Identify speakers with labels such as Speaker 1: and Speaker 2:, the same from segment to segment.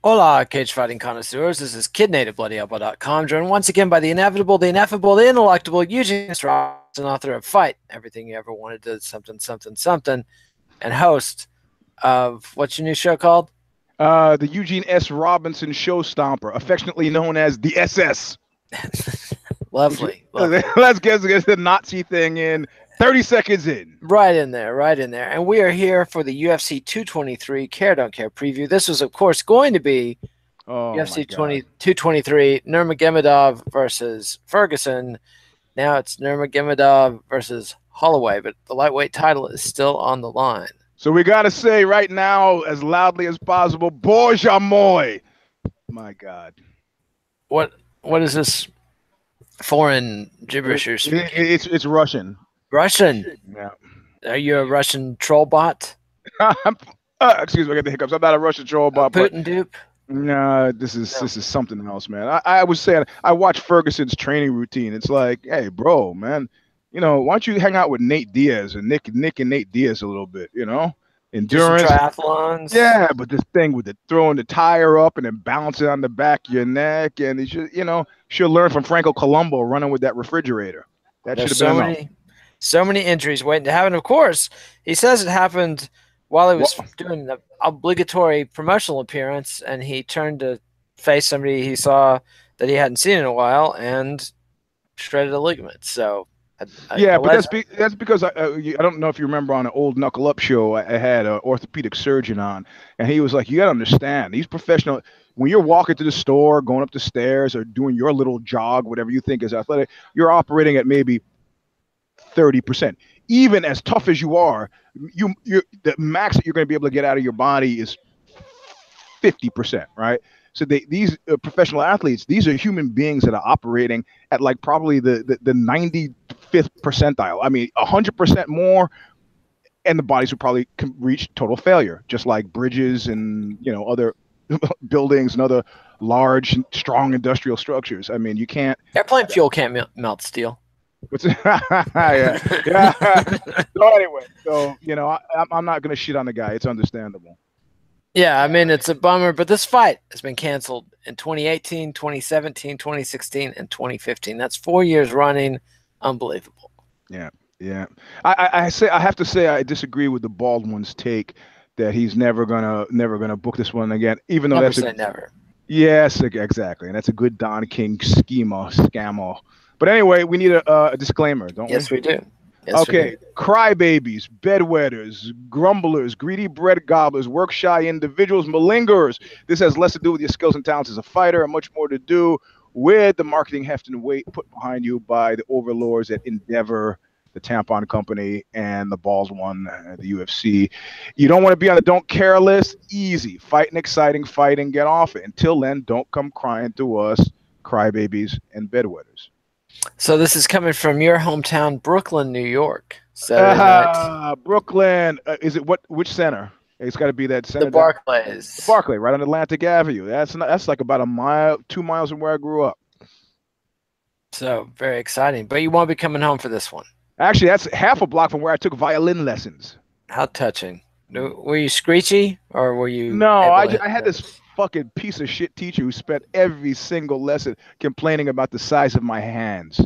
Speaker 1: Hola, cage fighting connoisseurs. This is KidNativeBloodyElbow.com, joined once again by the inevitable, the ineffable, the ineluctable Eugene Robinson, author of Fight, Everything You Ever Wanted to Something, Something, Something, and host of what's your new show called?
Speaker 2: The Eugene S. Robinson Show Stomper, affectionately known as the SS.
Speaker 1: Lovely.
Speaker 2: Let's get the Nazi thing in 30 seconds in.
Speaker 1: Right in there, right in there. And we are here for the UFC 223 Care Don't Care preview. This was, of course, going to be UFC 223 Nurmagomedov versus Ferguson. Now it's Nurmagomedov versus Holloway, but the lightweight title is still on the line.
Speaker 2: So we got to say right now, as loudly as possible, Bojamoy. My God.
Speaker 1: What is this foreign gibberish you're speaking?
Speaker 2: It's Russian.
Speaker 1: Russian?
Speaker 2: Yeah.
Speaker 1: Are you a Russian troll bot?
Speaker 2: Excuse me, I got the hiccups. I'm not a Russian troll bot.
Speaker 1: Putin dupe?
Speaker 2: No, this is something else, man. I was saying, I watched Ferguson's training routine. It's like, hey, bro, man, why don't you hang out with Nate Diaz and Nick and Nate Diaz a little bit, Endurance.
Speaker 1: Triathlons.
Speaker 2: Yeah, but this thing with throwing the tire up and then bouncing on the back of your neck, and he should learn from Franco Colombo running with that refrigerator. That should have been enough.
Speaker 1: So many injuries waiting to happen. Of course, he says it happened while he was doing the obligatory promotional appearance, and he turned to face somebody he saw that he hadn't seen in a while and shredded a ligament. So,
Speaker 2: but that's because I don't know if you remember on an old Knuckle Up show, I had an orthopedic surgeon on, and he was like, you got to understand, these professional, when you're walking to the store, going up the stairs, or doing your little jog, whatever you think is athletic, you're operating at maybe 30%. Even as tough as you are, the max that you're going to be able to get out of your body is 50%, right? So these professional athletes, these are human beings that are operating at like probably the 95th percentile. I mean, 100% more, and the bodies would probably reach total failure, just like bridges and other buildings and other large, strong industrial structures. I mean, you can't.
Speaker 1: Airplane fuel can't melt steel.
Speaker 2: yeah. So anyway, I'm not gonna shit on the guy. It's understandable.
Speaker 1: Yeah, I mean, it's a bummer, but this fight has been canceled in 2018, 2017, 2016, and 2015. That's 4 years running. Unbelievable.
Speaker 2: Yeah. I have to say I disagree with the bald one's take that he's never gonna book this one again, even though
Speaker 1: never say never.
Speaker 2: Yes, exactly, and that's a good Don King scammer. But anyway, we need a disclaimer, don't we?
Speaker 1: Yes, we do.
Speaker 2: Okay, crybabies, bedwetters, grumblers, greedy bread gobblers, work-shy individuals, malingerers. This has less to do with your skills and talents as a fighter and much more to do with the marketing heft and weight put behind you by the overlords at Endeavor, the Tampon Company, and the Balls One, the UFC. You don't want to be on the don't care list? Easy. Fight an exciting fight and get off it. Until then, don't come crying to us, crybabies and bedwetters.
Speaker 1: So this is coming from your hometown, Brooklyn, New York. Saturday night.
Speaker 2: Brooklyn. Is it which center? It's got to be that center.
Speaker 1: The Barclays.
Speaker 2: The Barclay, right on Atlantic Avenue. That's like about 2 miles from where I grew up.
Speaker 1: So very exciting. But you won't be coming home for this one.
Speaker 2: Actually, that's half a block from where I took violin lessons.
Speaker 1: How touching. Were you screechy or were you?
Speaker 2: No, I had this fucking piece of shit teacher who spent every single lesson complaining about the size of my hands.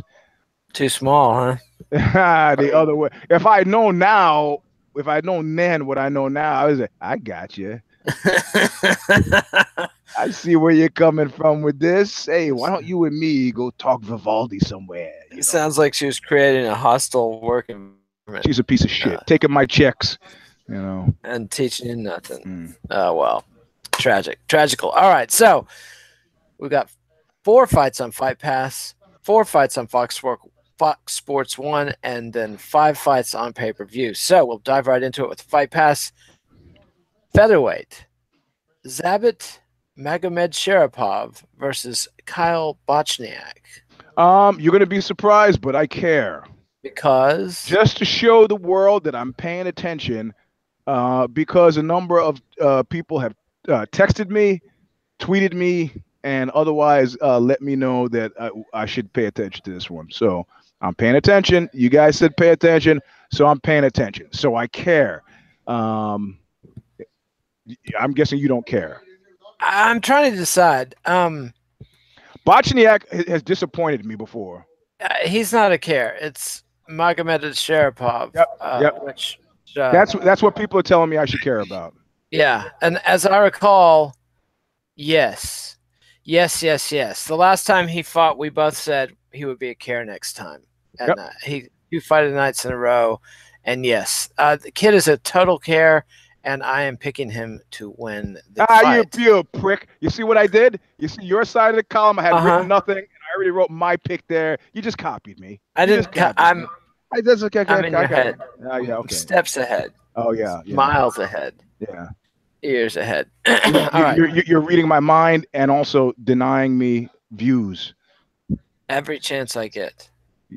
Speaker 1: Too small, huh?
Speaker 2: The other way. If I'd known then what I know now, I was like, I got you. I see where you're coming from with this. Hey, why don't you and me go talk Vivaldi somewhere?
Speaker 1: It sounds like she was creating a hostile work environment.
Speaker 2: She's a piece of shit. Taking my checks,
Speaker 1: and teaching you nothing. Oh, well. Tragical. All right, so we've got 4 fights on Fight Pass, 4 fights on Fox Sports 1, and then 5 fights on pay-per-view. So we'll dive right into it with Fight Pass. Featherweight, Zabit Magomedsharipov versus Kyle Bochniak.
Speaker 2: You're going to be surprised, but I care.
Speaker 1: Because?
Speaker 2: Just to show the world that I'm paying attention, because a number of people have texted me, tweeted me, and otherwise let me know that I should pay attention to this one. So I'm paying attention. You guys said pay attention, so I'm paying attention. So I care. I'm guessing you don't care.
Speaker 1: I'm trying to decide.
Speaker 2: Bochniak has disappointed me before.
Speaker 1: He's not a care. It's Magomedov Sharapov.
Speaker 2: Yep.
Speaker 1: Which
Speaker 2: that's what people are telling me I should care about.
Speaker 1: Yeah, and as I recall, yes. The last time he fought, we both said he would be a care next time, and he 2 fight nights in a row. And yes, the kid is a total care, and I am picking him to win the fight.
Speaker 2: You prick! You see what I did? You see your side of the column? I had written nothing, and I already wrote my pick there. You just copied me.
Speaker 1: I'm in your head.
Speaker 2: Yeah, okay.
Speaker 1: Steps ahead.
Speaker 2: Oh yeah.
Speaker 1: Miles ahead.
Speaker 2: Yeah.
Speaker 1: Years ahead.
Speaker 2: You're reading my mind and also denying me views.
Speaker 1: Every chance I get.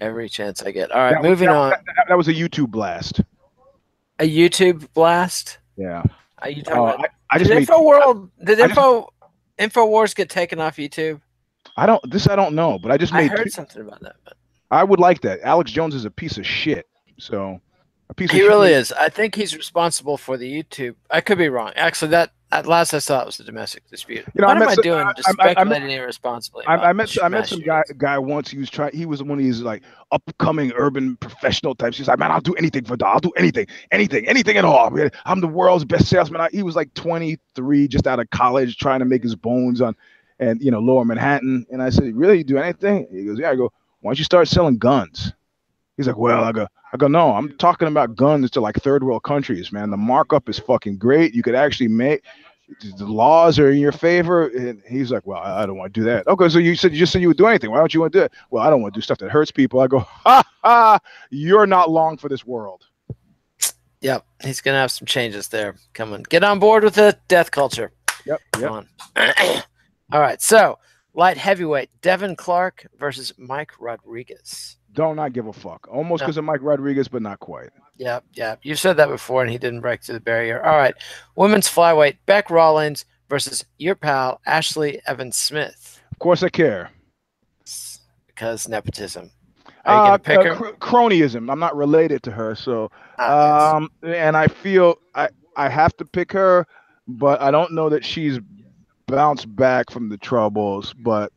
Speaker 1: All right, moving on.
Speaker 2: That was a YouTube blast.
Speaker 1: A YouTube blast?
Speaker 2: Yeah.
Speaker 1: Are you talking about? Did InfoWars get taken off YouTube?
Speaker 2: I don't know, but I
Speaker 1: heard something about that. But
Speaker 2: I would like that. Alex Jones is a piece of shit. So
Speaker 1: he really is. I think he's responsible for the YouTube. I could be wrong. Actually, that at last I saw it was a domestic dispute. What am I doing? Just speculating irresponsibly.
Speaker 2: I met some guy once. He was one of these like upcoming urban professional types. He's like, man, I'll do anything for I'll do anything at all. I'm the world's best salesman. He was like 23, just out of college, trying to make his bones on, Lower Manhattan. And I said, really, you do anything? He goes, yeah. I go, why don't you start selling guns? He's like, well, I go, no, I'm talking about guns to like third world countries, man. The markup is fucking great. You could actually make the laws are in your favor. And he's like, well, I don't want to do that. Okay, so you just said you would do anything. Why don't you want to do it? Well, I don't want to do stuff that hurts people. I go, you're not long for this world.
Speaker 1: Yep, he's gonna have some changes there. Come on, get on board with the death culture.
Speaker 2: Yep.
Speaker 1: Come on. All right, so light heavyweight Devin Clark versus Mike Rodriguez.
Speaker 2: Do not give a fuck. Almost because of Mike Rodriguez, but not quite.
Speaker 1: Yeah. You've said that before, and he didn't break through the barrier. All right. Women's flyweight, Beck Rawlings versus your pal, Ashlee Evans-Smith.
Speaker 2: Of course I care.
Speaker 1: Because nepotism. Are you going to pick her?
Speaker 2: Cronyism. I'm not related to her, so and I feel I have to pick her, but I don't know that she's bounced back from the troubles. But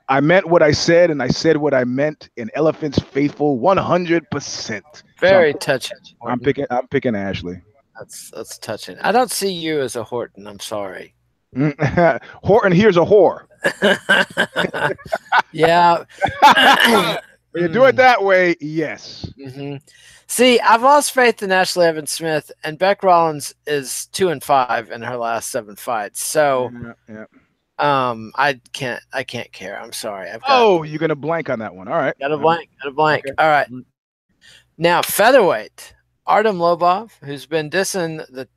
Speaker 2: I meant what I said, and I said what I meant. In Elephant's faithful 100%.
Speaker 1: Very touching.
Speaker 2: I'm picking Ashlee.
Speaker 1: That's touching. I don't see you as a Horton. I'm sorry.
Speaker 2: Horton, here's a whore.
Speaker 1: Yeah.
Speaker 2: When you do it that way, yes.
Speaker 1: Mm-hmm. See, I've lost faith in Ashlee Evans-Smith, and Beck Rawlings is 2-5 in her last 7 fights. So.
Speaker 2: Yeah.
Speaker 1: I can't care. I'm sorry.
Speaker 2: You're gonna blank on that one. All right.
Speaker 1: Got a blank. Okay. All right.
Speaker 2: Mm-hmm.
Speaker 1: Now featherweight, Artem Lobov, who's been dissing the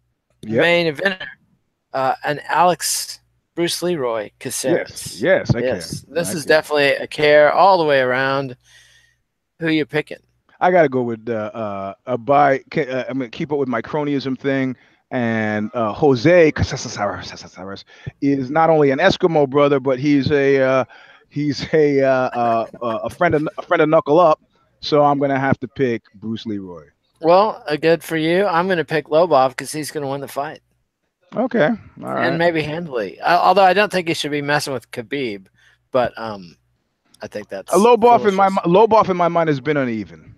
Speaker 1: main eventer, and Alex Bruce Leroy Caceres.
Speaker 2: Yes, I can.
Speaker 1: This is definitely a care all the way around. Who are you picking?
Speaker 2: I gotta go with I'm gonna keep up with my cronyism thing. And Jose Caceres is not only an Eskimo brother, but he's a friend of Knuckle Up. So I'm gonna have to pick Bruce Leroy.
Speaker 1: Well, good for you. I'm gonna pick Lobov because he's gonna win the fight.
Speaker 2: Okay, all right,
Speaker 1: and maybe handily. Although I don't think he should be messing with Khabib, but I think that's
Speaker 2: Lobov in my mind has been uneven.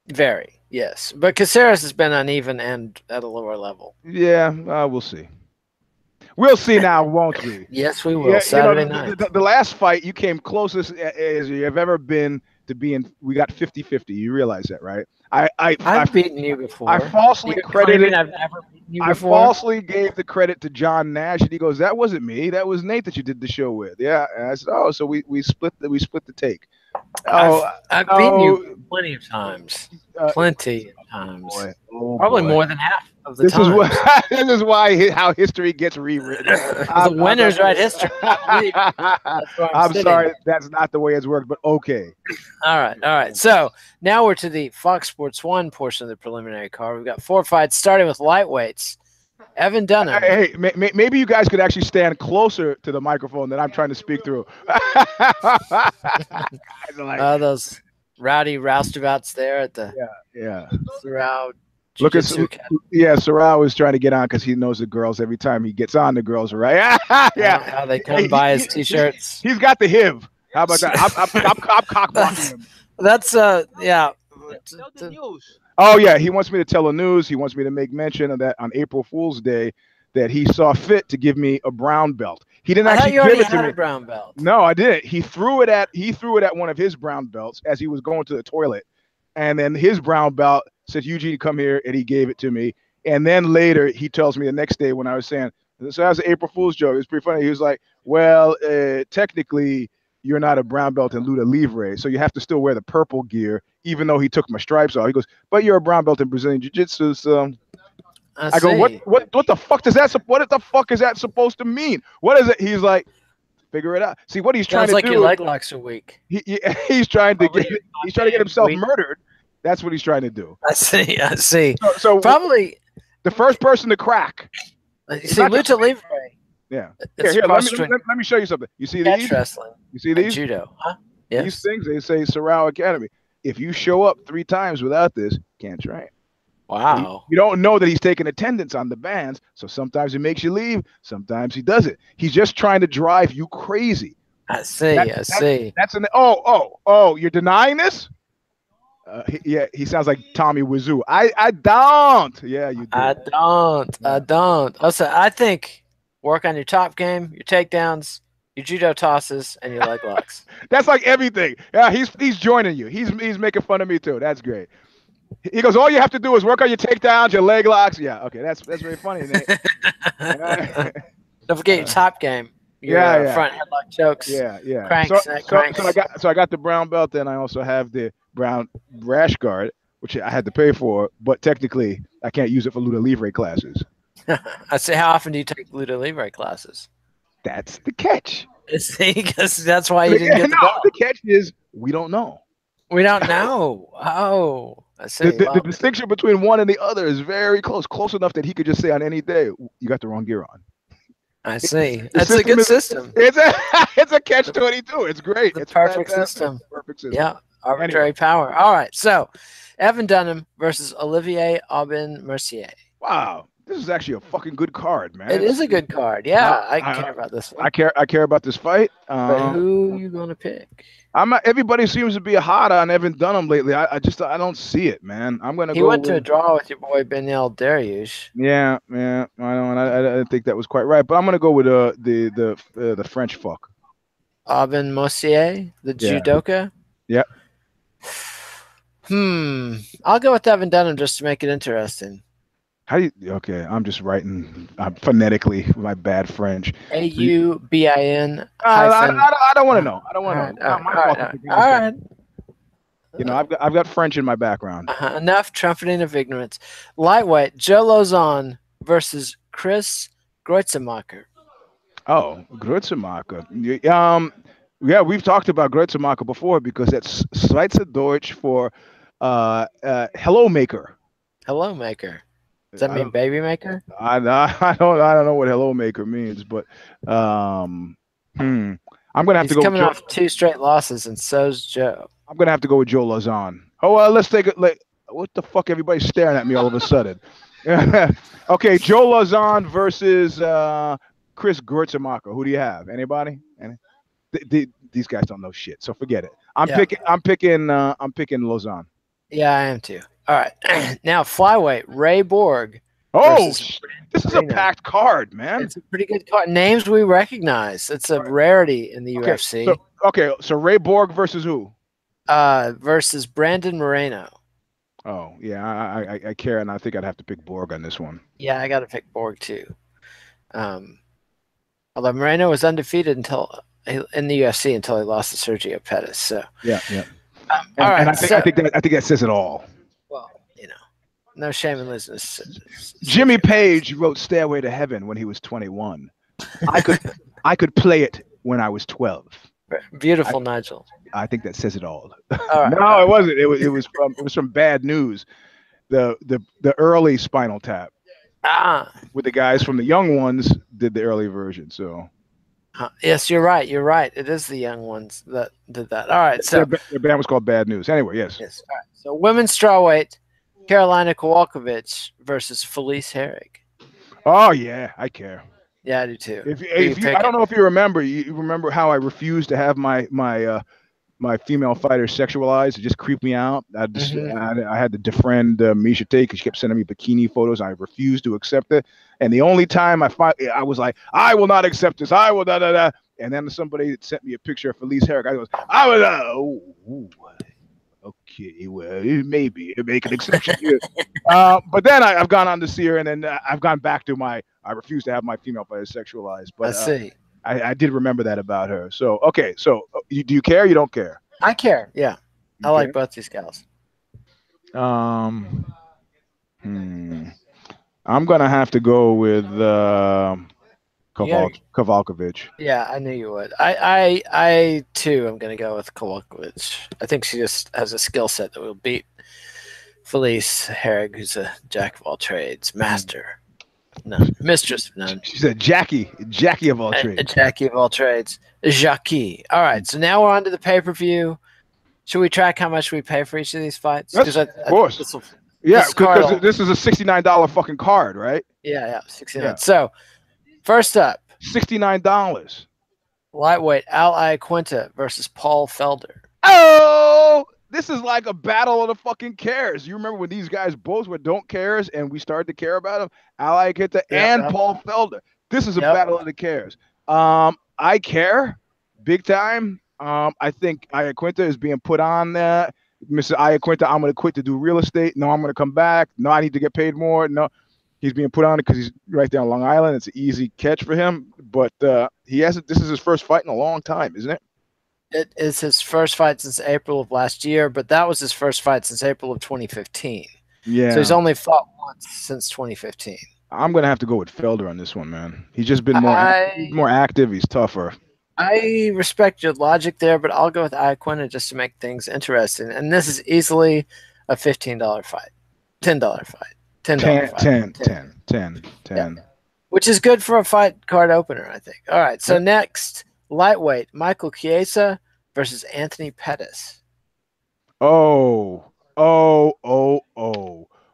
Speaker 1: Very. Yes, but Caceres has been uneven and at a lower level.
Speaker 2: Yeah, we'll see. We'll see now, won't we?
Speaker 1: Yes, we will. Saturday night.
Speaker 2: The last fight, you came closest as you have ever been to being. We got 50-50. You realize that, right?
Speaker 1: I've beaten you before.
Speaker 2: I falsely credited.
Speaker 1: I've never beaten you before.
Speaker 2: I falsely gave the credit to John Nash, and he goes, "That wasn't me. That was Nate that you did the show with." Yeah, and I said, "Oh, so we split the take."
Speaker 1: I've beaten you plenty of times. Probably more than half of the time.
Speaker 2: This is why how history gets rewritten.
Speaker 1: The winners write history.
Speaker 2: I'm sorry, that's not the way it's worked, but okay.
Speaker 1: All right. So now we're to the Fox Sports 1 portion of the preliminary card. We've got 4 fights, starting with lightweights. Evan Dunham.
Speaker 2: Hey, maybe you guys could actually stand closer to the microphone that I'm trying to speak through.
Speaker 1: Those rowdy roustabouts there at the
Speaker 2: Look at Sarao is trying to get on because he knows the girls. Every time he gets on, the girls are right.
Speaker 1: Yeah, how they come by his t-shirts.
Speaker 2: He's got the HIV. How about that? I'm cock blocking him.
Speaker 1: That's yeah.
Speaker 3: Tell the news.
Speaker 2: Oh yeah, he wants me to tell the news. He wants me to make mention of that on April Fool's Day that he saw fit to give me a brown belt. He didn't actually give it to me.
Speaker 1: A brown belt.
Speaker 2: No, I didn't. He threw it at one of his brown belts as he was going to the toilet, and then his brown belt said, "Eugene, come here," and he gave it to me. And then later he tells me the next day when I was saying, so that was an April Fool's joke. It's pretty funny. He was like, "Well, technically, you're not a brown belt in Luta Livre, so you have to still wear the purple gear, even though he took my stripes off." He goes, "But you're a brown belt in Brazilian Jiu-Jitsu." So I go, what the fuck does that? What the fuck is that supposed to mean? What is it? He's like, figure it out. See what he's trying to do.
Speaker 1: Sounds like your leg locks are weak.
Speaker 2: He's trying to get himself murdered. That's what he's trying to do.
Speaker 1: I see.
Speaker 2: So
Speaker 1: probably
Speaker 2: the first person to crack.
Speaker 1: You see, Lucha Livre.
Speaker 2: Yeah. Here, let me show you something. You see these?
Speaker 1: Wrestling.
Speaker 2: You see these?
Speaker 1: Judo. Huh? Yes.
Speaker 2: These things, they say Sarao Academy. If you show up 3 times without this, can't train.
Speaker 1: Wow.
Speaker 2: You don't know that he's taking attendance on the bands, so sometimes he makes you leave, sometimes he does it. He's just trying to drive you crazy.
Speaker 1: I see.
Speaker 2: That's you're denying this? He sounds like Tommy Wiseau. I don't. Yeah, you do.
Speaker 1: I don't. Also, I think work on your top game, your takedowns, your judo tosses, and your leg locks.
Speaker 2: That's like everything. Yeah, he's joining you. He's making fun of me too. That's great. He goes, all you have to do is work on your takedowns, your leg locks. Yeah, okay, that's very funny, Nate.
Speaker 1: Don't forget your top game. Your front headlock chokes.
Speaker 2: Yeah.
Speaker 1: Cranks, cranks.
Speaker 2: So I got the brown belt, and I also have the brown rash guard, which I had to pay for, but technically I can't use it for Luta Livre classes.
Speaker 1: I say, how often do you take Luta Livre classes?
Speaker 2: That's the catch.
Speaker 1: See, because that's why you didn't get the belt.
Speaker 2: The catch is we don't know.
Speaker 1: We don't know. Oh, I see.
Speaker 2: The distinction between one and the other is very close enough that he could just say on any day, "You got the wrong gear on."
Speaker 1: I see. That's a good system.
Speaker 2: It's a catch-22. It's great. It's
Speaker 1: perfect system.
Speaker 2: Perfect system.
Speaker 1: Yeah, arbitrary power. All right, so Evan Dunham versus Olivier Aubin-Mercier.
Speaker 2: Wow, this is actually a fucking good card, man.
Speaker 1: It is a good card. Yeah, I care about this one.
Speaker 2: I care about this fight.
Speaker 1: But who are you gonna pick?
Speaker 2: Everybody seems to be hot on Evan Dunham lately. I don't see it, man. I'm gonna.
Speaker 1: He went to a draw with your boy Benyel Dariush.
Speaker 2: Yeah. I know, and I didn't think that was quite right. But I'm gonna go with the French fuck.
Speaker 1: Aubin-Mercier, the judoka.
Speaker 2: Yep.
Speaker 1: I'll go with Evan Dunham just to make it interesting.
Speaker 2: How do you? Okay, I'm just writing phonetically with my bad French.
Speaker 1: Aubin.
Speaker 2: I don't want to know. I don't want to know.
Speaker 1: All right.
Speaker 2: You know, I've got French in my background.
Speaker 1: Enough trumpeting of ignorance. Lightweight, Joe Lauzon versus Chris Gruetzemacher.
Speaker 2: Oh, Gruetzemacher. Yeah, we've talked about Gruetzemacher before because that's Schweizerdeutsch for hello maker.
Speaker 1: Hello maker. Does that mean baby maker?
Speaker 2: I don't know what hello maker means, but I'm gonna have to go.
Speaker 1: He's coming off 2 straight losses, and so's Joe.
Speaker 2: I'm gonna have to go with Joe Lauzon. Oh, let's take it. What the fuck? Everybody's staring at me all of a sudden. Okay, Joe Lauzon versus Chris Gruetzemacher. Who do you have? Anybody? These guys don't know shit, so forget it. I'm picking Lauzon.
Speaker 1: Yeah, I am too. All right, now flyweight Ray Borg.
Speaker 2: Oh, this is a packed card, man.
Speaker 1: It's a pretty good card. Names we recognize. It's a rarity in the UFC.
Speaker 2: So Ray Borg versus who?
Speaker 1: Versus Brandon Moreno.
Speaker 2: Oh yeah, I care, and I think I'd have to pick Borg on this one.
Speaker 1: Yeah, I got to pick Borg too. Although Moreno was undefeated in the UFC until he lost to Sergio Pettis. So
Speaker 2: yeah.
Speaker 1: All right,
Speaker 2: and I think that says it all.
Speaker 1: Well, no shame in losing.
Speaker 2: Jimmy Page wrote "Stairway to Heaven" when he was 21. I could play it when I was 12.
Speaker 1: Beautiful, Nigel.
Speaker 2: I think that says it all.
Speaker 1: All right.
Speaker 2: No, it wasn't. It was from Bad News, the early Spinal Tap. With the guys from the Young Ones did the early version. So.
Speaker 1: Yes, you're right. It is the Young Ones that did that. All right. So
Speaker 2: their band was called Bad News. Anyway, yes.
Speaker 1: All right. So women's strawweight, Karolina Kowalkiewicz versus Felice Herrig.
Speaker 2: Oh yeah, I care.
Speaker 1: Yeah, I do too.
Speaker 2: If you, I don't know if you remember. You remember how I refused to have my female fighters sexualized? It just creeped me out. I had to defriend Misha Tate because she kept sending me bikini photos. I refused to accept it. And the only time I was like, I will not accept this. I will da. And then somebody sent me a picture of Felice Herrig. I goes, I was okay, well, maybe make an exception here. But then I've gone on to see her, and then I've gone back to I refuse to have my female fighters sexualized. But
Speaker 1: I see.
Speaker 2: I did remember that about her. So okay, so do you care? Or you don't care?
Speaker 1: I care. Yeah, I like both these gals.
Speaker 2: I'm gonna have to go with Kowalkiewicz.
Speaker 1: Yeah, I knew you would. I too am gonna go with Kowalkiewicz. I think she just has a skill set that will beat Felice Herrig, who's a jack of all trades, master. No, mistress of none.
Speaker 2: She said Jackie of all trades.
Speaker 1: A Jackie of all trades. Jackie. All right, so now we're on to the pay-per-view. Should we track how much we pay for each of these fights?
Speaker 2: Of course. Because this is a $69 fucking card, right?
Speaker 1: Yeah, 69. Yeah. So, first up.
Speaker 2: $69.
Speaker 1: Lightweight Al Iaquinta versus Paul Felder.
Speaker 2: Oh! This is like a battle of the fucking cares. You remember when these guys both were don't cares and we started to care about them? Al Iaquinta and Paul Felder. This is a battle of the cares. I care big time. I think Iaquinta is being put on there. Mr. Iaquinta, I'm going to quit to do real estate. No, I'm going to come back. No, I need to get paid more. No, he's being put on it because he's right there on Long Island. It's an easy catch for him. But he hasn't. This is his first fight in a long time, isn't it?
Speaker 1: It is his first fight since April of last year, but that was his first fight since April of 2015.
Speaker 2: Yeah.
Speaker 1: So he's only fought once since 2015.
Speaker 2: I'm going to have to go with Felder on this one, man. He's just been more active. He's tougher.
Speaker 1: I respect your logic there, but I'll go with Iaquinta just to make things interesting. And this is easily a $15 fight. $10 fight. $10 fight.
Speaker 2: 10.
Speaker 1: Yeah. Which is good for a fight card opener, I think. All right, so next, lightweight, Michael Chiesa versus Anthony Pettis.
Speaker 2: Oh.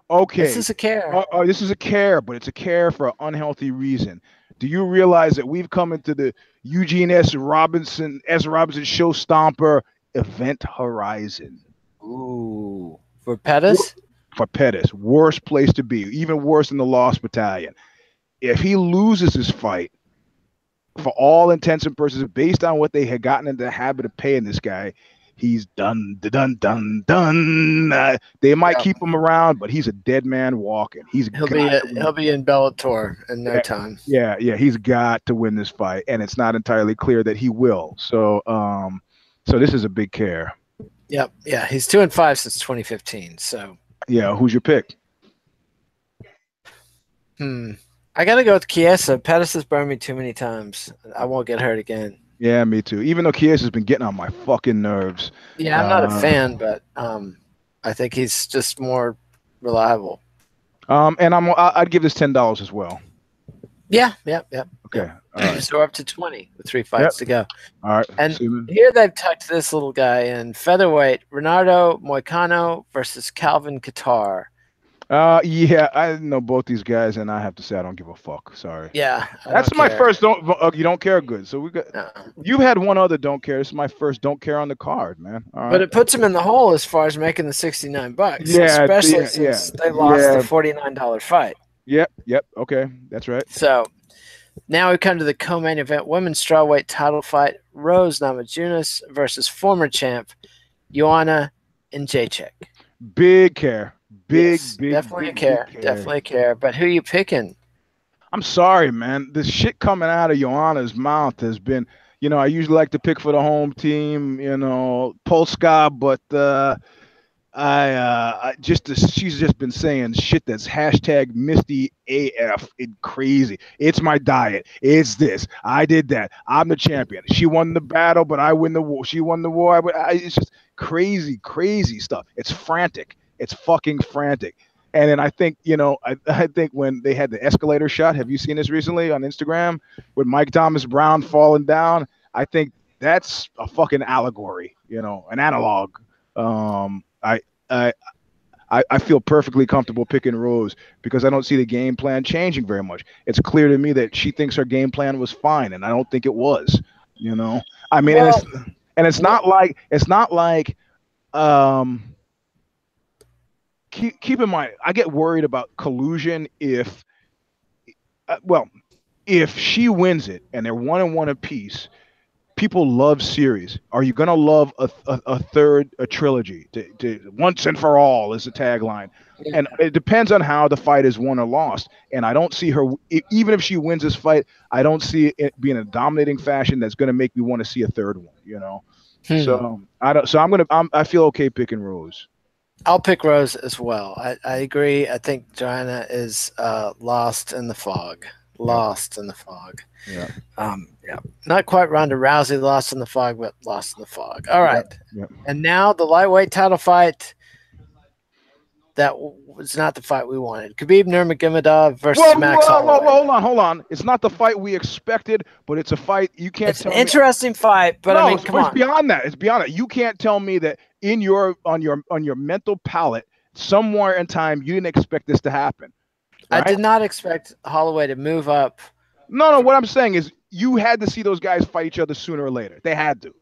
Speaker 2: Okay.
Speaker 1: This is a care.
Speaker 2: This is a care, but it's a care for an unhealthy reason. Do you realize that we've come into the Eugene S. Robinson show stomper event horizon?
Speaker 1: Ooh. For Pettis?
Speaker 2: For Pettis. Worst place to be. Even worse than the Lost Battalion. If he loses his fight, for all intents and purposes, based on what they had gotten into the habit of paying this guy, he's done. They might keep him around, but he's a dead man walking. He'll
Speaker 1: be in Bellator in no time.
Speaker 2: Yeah, he's got to win this fight, and it's not entirely clear that he will. So, so this is a big care.
Speaker 1: Yep. Yeah, he's 2-5 since 2015. So.
Speaker 2: Yeah, who's your pick?
Speaker 1: I gotta go with Chiesa. Pettis has burned me too many times. I won't get hurt again.
Speaker 2: Yeah, me too. Even though Chiesa's been getting on my fucking nerves.
Speaker 1: Yeah, I'm not a fan, but I think he's just more reliable.
Speaker 2: And I'd give this $10 as well.
Speaker 1: Yeah.
Speaker 2: Okay.
Speaker 1: Right. So we're up to 20 with 3 fights to go.
Speaker 2: All right.
Speaker 1: And here they've tucked this little guy in. Featherweight, Renato Moicano versus Calvin Kattar.
Speaker 2: Yeah, I know both these guys, and I have to say I don't give a fuck. Sorry.
Speaker 1: Yeah,
Speaker 2: that's my first. You don't care? Good. So we got. You've had one other don't care. This is my first don't care on the card, man. All right.
Speaker 1: But it puts him in the hole as far as making the $69. Yeah, especially since they lost the $49 fight.
Speaker 2: Yep. Okay, that's right.
Speaker 1: So now we come to the co-main event: women's strawweight title fight: Rose Namajunas versus former champ Joanna and Jedrzejczyk.
Speaker 2: Big care. Big,
Speaker 1: definitely a care. But who are you picking?
Speaker 2: I'm sorry, man. The shit coming out of Joanna's mouth has been, I usually like to pick for the home team, Polska, but she's just been saying shit that's hashtag Misty AF and crazy. It's my diet. It's this. I did that. I'm the champion. She won the battle, but I win the war. She won the war. It's just crazy stuff. It's frantic. It's fucking frantic. And then I think, I think when they had the escalator shot, have you seen this recently on Instagram with Mike Thomas Brown falling down? I think that's a fucking allegory, an analog. I I feel perfectly comfortable picking Rose because I don't see the game plan changing very much. It's clear to me that she thinks her game plan was fine, and I don't think it was. You know, I mean,
Speaker 1: Well,
Speaker 2: it's not like keep in mind, I get worried about collusion if if she wins it and they're 1-1 apiece. People love series. Are you gonna love a third, a trilogy? To once and for all is the tagline, and it depends on how the fight is won or lost. And I don't see her, even if she wins this fight, I don't see it being a dominating fashion that's gonna make me want to see a third one. You know, so I don't. So I feel okay picking Rose.
Speaker 1: I'll pick Rose as well. I agree. I think Joanna is lost in the fog. Lost in the fog.
Speaker 2: Yeah.
Speaker 1: Yeah. Not quite Ronda Rousey lost in the fog, but lost in the fog. All right.
Speaker 2: Yep.
Speaker 1: And now the lightweight title fight. That was not the fight we wanted. Khabib Nurmagomedov versus Max Holloway.
Speaker 2: Hold on. It's not the fight we expected, but it's a fight you can't. It's
Speaker 1: an interesting fight, but I mean, come on.
Speaker 2: It's beyond that. It's beyond that. You can't tell me that on your mental palate somewhere in time you didn't expect this to happen. Right?
Speaker 1: I did not expect Holloway to move up.
Speaker 2: No. What I'm saying is you had to see those guys fight each other sooner or later. They had to.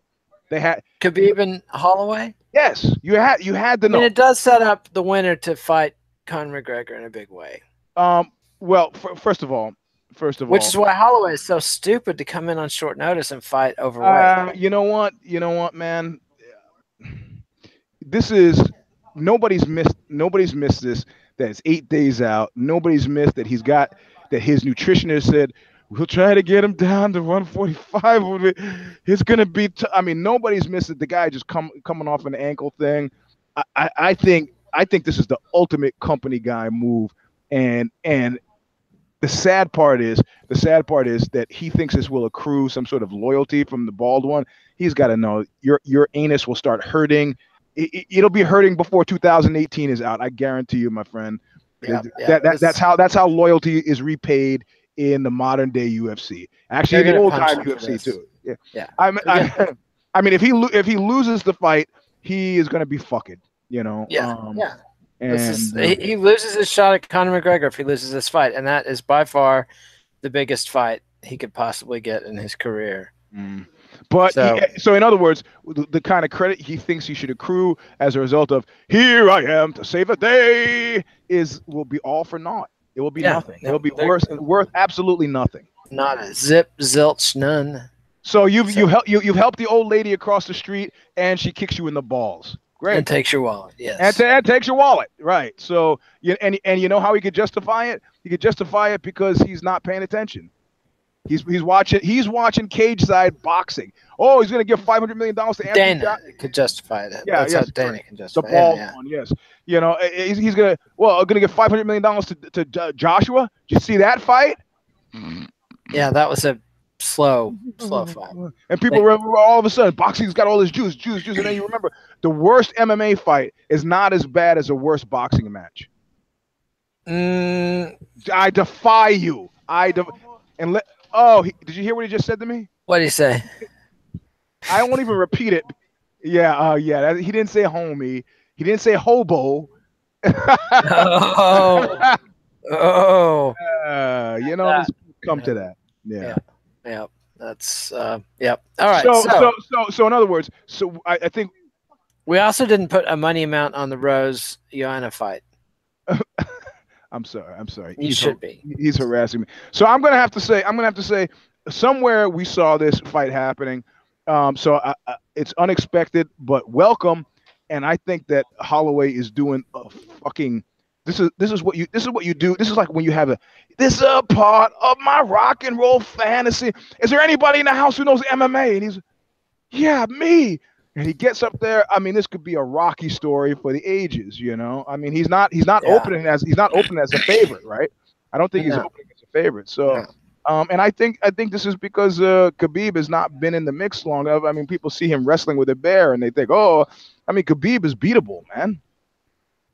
Speaker 1: Khabib and Holloway?
Speaker 2: Yes, you had to know.
Speaker 1: I mean, it does set up the winner to fight Conor McGregor in a big way.
Speaker 2: Well, first of all,
Speaker 1: which is why Holloway is so stupid to come in on short notice and fight overweight.
Speaker 2: You know what, man? This is nobody's missed this. That it's 8 days out. Nobody's missed that that his nutritionist said we'll try to get him down to 145. It's gonna be. I mean, nobody's missed it. The guy just coming off an ankle thing. I think this is the ultimate company guy move. And the sad part is that he thinks this will accrue some sort of loyalty from the bald one. He's got to know your anus will start hurting. It'll be hurting before 2018 is out. I guarantee you, my friend. That's how loyalty is repaid in the modern day UFC. Actually, in the old time UFC too. Yeah. I mean, if he loses the fight, he is going to be fucking. You know.
Speaker 1: Yeah. He loses his shot at Conor McGregor if he loses this fight, and that is by far the biggest fight he could possibly get in his career.
Speaker 2: But so in other words, the kind of credit he thinks he should accrue as a result of "here I am to save the day" will be all for naught. It will be nothing. It will be worth absolutely nothing.
Speaker 1: Not a zip, zilch, none.
Speaker 2: So you've helped the old lady across the street, and she kicks you in the balls. Great.
Speaker 1: And takes your wallet. Yes.
Speaker 2: And takes your wallet. Right. So and you know how he could justify it? He could justify it because he's not paying attention. He's watching cage side boxing. Oh, he's going to give $500 million to Anthony.
Speaker 1: Dana could justify that.
Speaker 2: Yeah,
Speaker 1: that's how Dana can justify
Speaker 2: the bald one. Yes, you know he's going to give $500 million to Joshua. Did you see that fight?
Speaker 1: Yeah, that was a slow fight.
Speaker 2: And people remember all of a sudden boxing's got all this juice, and then you remember the worst MMA fight is not as bad as the worst boxing match. I defy you. Did you hear what he just said to me?
Speaker 1: What did he say?
Speaker 2: I won't even repeat it. Yeah, he didn't say homie. He didn't say hobo. Come to that.
Speaker 1: Yeah. That's yep. All right.
Speaker 2: So in other words, I think
Speaker 1: we also didn't put a money amount on the Rose Joanna fight.
Speaker 2: I'm sorry.
Speaker 1: He's
Speaker 2: harassing me. So I'm gonna have to say somewhere we saw this fight happening. It's unexpected but welcome, and I think that Holloway is doing a fucking. This is what you do. This is like when you have this is a part of my rock and roll fantasy. Is there anybody in the house who knows MMA? And he's, yeah, me. And he gets up there. I mean, this could be a Rocky story for the ages, you know. I mean, he's not opening as a favorite, right? I don't think he's opening as a favorite. So, and I think this is because Khabib has not been in the mix long enough. I mean, people see him wrestling with a bear, and they think, Khabib is beatable, man.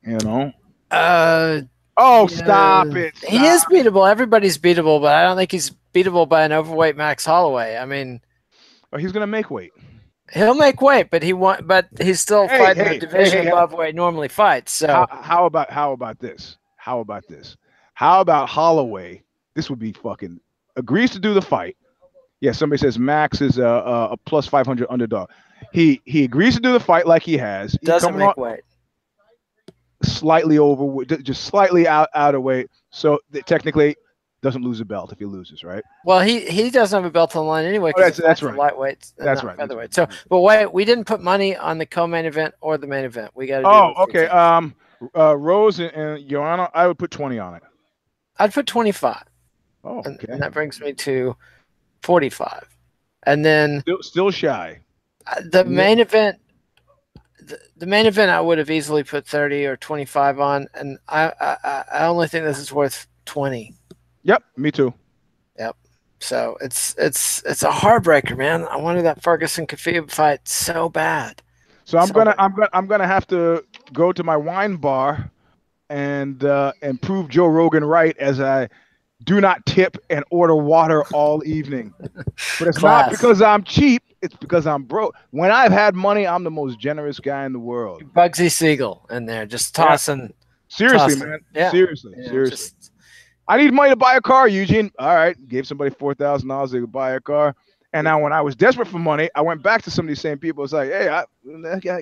Speaker 2: You know. Stop it!
Speaker 1: He is beatable. Everybody's beatable, but I don't think he's beatable by an overweight Max Holloway. I mean,
Speaker 2: he's gonna make weight.
Speaker 1: He'll make weight, but he's still fighting a division above where he normally fights. So
Speaker 2: how about this? How about Holloway? This would be fucking agrees to do the fight. Yeah, somebody says Max is a plus 500 underdog. He agrees to do the fight like he has.
Speaker 1: Doesn't make weight.
Speaker 2: Slightly over, just slightly out of weight. So technically doesn't lose a belt if he loses, right?
Speaker 1: Well, he doesn't have a belt on the line anyway.
Speaker 2: That's right.
Speaker 1: Lightweight.
Speaker 2: That's right.
Speaker 1: Featherweight. So, but wait, we didn't put money on the co-main event or the main event. We got to.
Speaker 2: Oh, okay. Rose and Joanna, I would put 20 on it.
Speaker 1: I'd put 25.
Speaker 2: Oh, okay.
Speaker 1: And that brings me to 45. And then
Speaker 2: still shy.
Speaker 1: The main event. The main event, I would have easily put 30 or 25 on, and I only think this is worth 20.
Speaker 2: Yep, me too.
Speaker 1: Yep. So it's a heartbreaker, man. I wanted that Ferguson-Khabib fight so bad.
Speaker 2: So I'm gonna have to go to my wine bar and prove Joe Rogan right, as I do not tip and order water all evening. But it's not because I'm cheap. It's because I'm broke. When I've had money, I'm the most generous guy in the world.
Speaker 1: Bugsy Siegel in there, just tossing.
Speaker 2: Seriously, man. Yeah. Seriously. I need money to buy a car, Eugene. All right. Gave somebody $4,000 to buy a car. And now when I was desperate for money, I went back to some of these same people. It's like, hey,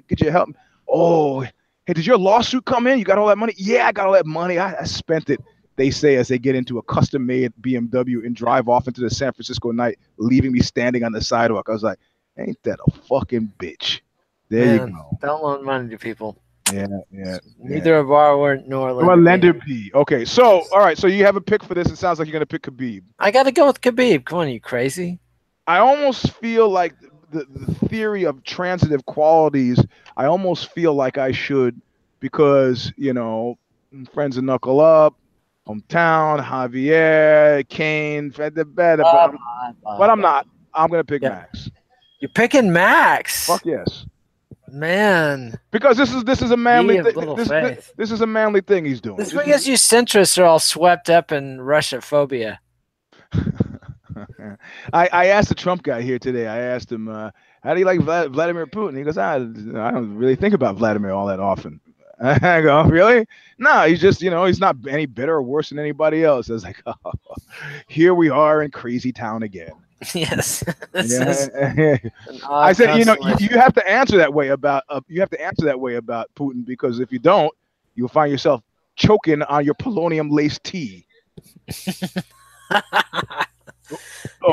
Speaker 2: could you help me? Oh, hey, did your lawsuit come in? You got all that money? Yeah, I got all that money. I spent it. They say as they get into a custom-made BMW and drive off into the San Francisco night, leaving me standing on the sidewalk. I was like, ain't that a fucking bitch? There you go.
Speaker 1: Don't loan money to people.
Speaker 2: Yeah.
Speaker 1: Neither a borrower nor a lender.
Speaker 2: Or a lender P. Okay, so, all right, so you have a pick for this. It sounds like you're going to pick Khabib.
Speaker 1: I got to go with Khabib. Come on, you crazy?
Speaker 2: I almost feel like the theory of transitive qualities, I almost feel like I should because, friends of Knuckle Up, hometown, Javier, Kane, but I'm not. I'm going to pick Max.
Speaker 1: You're picking Max?
Speaker 2: Fuck yes.
Speaker 1: Man.
Speaker 2: Because this is a manly thing. This is a manly thing he's doing.
Speaker 1: This is because you centrists are all swept up in Russia phobia.
Speaker 2: I asked the Trump guy here today. I asked him, how do you like Vladimir Putin? He goes, I don't really think about Vladimir all that often. I go, really? No, he's just, he's not any better or worse than anybody else. I was like, oh, here we are in crazy town again.
Speaker 1: Yes.
Speaker 2: I said, you have to answer that way about Putin, because if you don't, you'll find yourself choking on your polonium laced tea.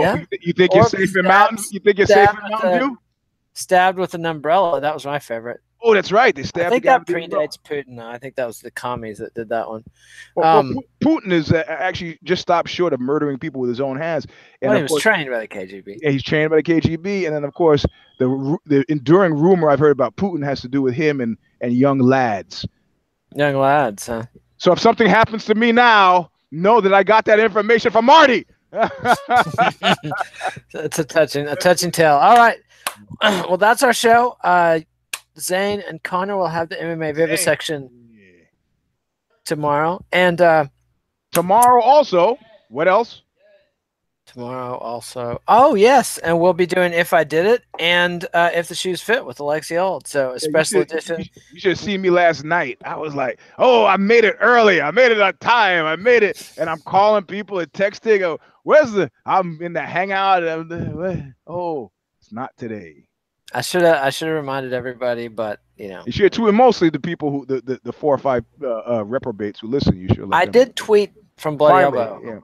Speaker 2: You think you're safe in mountains? You think you're safe in Mountain View?
Speaker 1: Stabbed with an umbrella. That was my favorite.
Speaker 2: Oh, that's right. They stabbed.
Speaker 1: I think that predates Putin. I think that was the commies that did that one.
Speaker 2: Putin is actually just stopped short of murdering people with his own hands.
Speaker 1: And he was trained by the KGB.
Speaker 2: Yeah, he's trained by the KGB. And then, of course, the enduring rumor I've heard about Putin has to do with him and young lads.
Speaker 1: Young lads, huh?
Speaker 2: So if something happens to me now, know that I got that information from Marty.
Speaker 1: It's a touching tale. All right. Well, that's our show. Zane and Connor will have the MMA Vivisection tomorrow. And
Speaker 2: tomorrow also, what else?
Speaker 1: Tomorrow also. Oh, yes. And we'll be doing If I Did It and If the Shoes Fit with Alexi Old. So a special edition. You
Speaker 2: should have seen me last night. I was like, oh, I made it early. I made it on time. I made it. And I'm calling people and texting. I'm in the hangout. Oh, it's not today.
Speaker 1: I should have reminded everybody, but you
Speaker 2: should have tweeted mostly the people who the 4 or 5 reprobates who listen. You should.
Speaker 1: I did tweet from Bloody Elbow.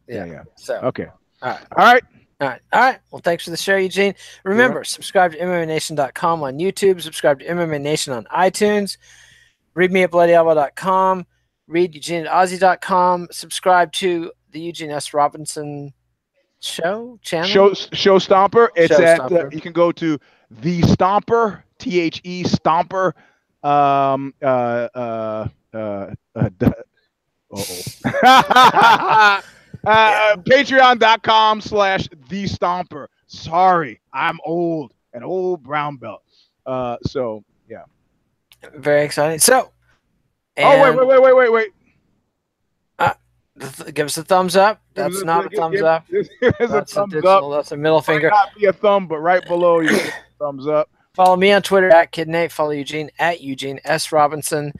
Speaker 2: Yeah.
Speaker 1: So
Speaker 2: okay.
Speaker 1: All right.
Speaker 2: Well,
Speaker 1: thanks for the show, Eugene. Remember, subscribe to MMANation.com on YouTube. Subscribe to MMA Nation on iTunes. Read me at BloodyElbow.com. Read Eugene at Aussie.com. Subscribe to the Eugene S. Robinson channel.
Speaker 2: Show Stomper. It's Stomper. You can go to the Stomper, THE Stomper. Patreon.com/the Stomper. Sorry, I'm old, an old brown belt. So yeah,
Speaker 1: very exciting. So,
Speaker 2: wait.
Speaker 1: Give us a thumbs up. That's not a thumbs up.
Speaker 2: That's a thumbs up.
Speaker 1: That's a middle finger.
Speaker 2: Might not be a thumb, but right below you get a thumbs up.
Speaker 1: Follow me on Twitter at KidNate. Follow Eugene at Eugene S. Robinson.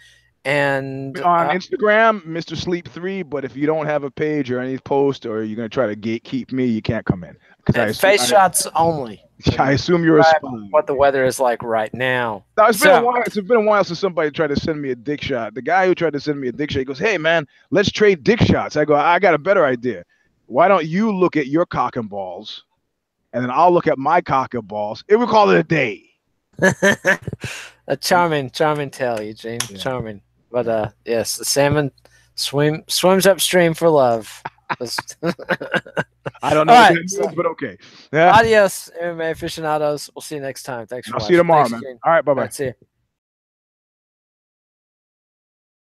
Speaker 1: And
Speaker 2: on Instagram, Mr. Sleep 3. But if you don't have a page or any post, or you're gonna try to gatekeep me, you can't come in.
Speaker 1: Face shots only.
Speaker 2: I assume you're a spy.
Speaker 1: What the weather is like right now.
Speaker 2: No, it's been a while. It's been a while since somebody tried to send me a dick shot. The guy who tried to send me a dick shot, he goes, "Hey man, let's trade dick shots." I go, "I got a better idea. Why don't you look at your cock and balls, and then I'll look at my cock and balls, and we'll call it a day."
Speaker 1: A charming tale, Eugene. Yeah. Charming. But yes, the salmon swims upstream for love.
Speaker 2: I don't know what that means, but okay. Yeah.
Speaker 1: Adios, MMA aficionados. We'll see you next time. Thanks for watching.
Speaker 2: I'll see you tomorrow, man. All right, bye-bye.
Speaker 1: See you.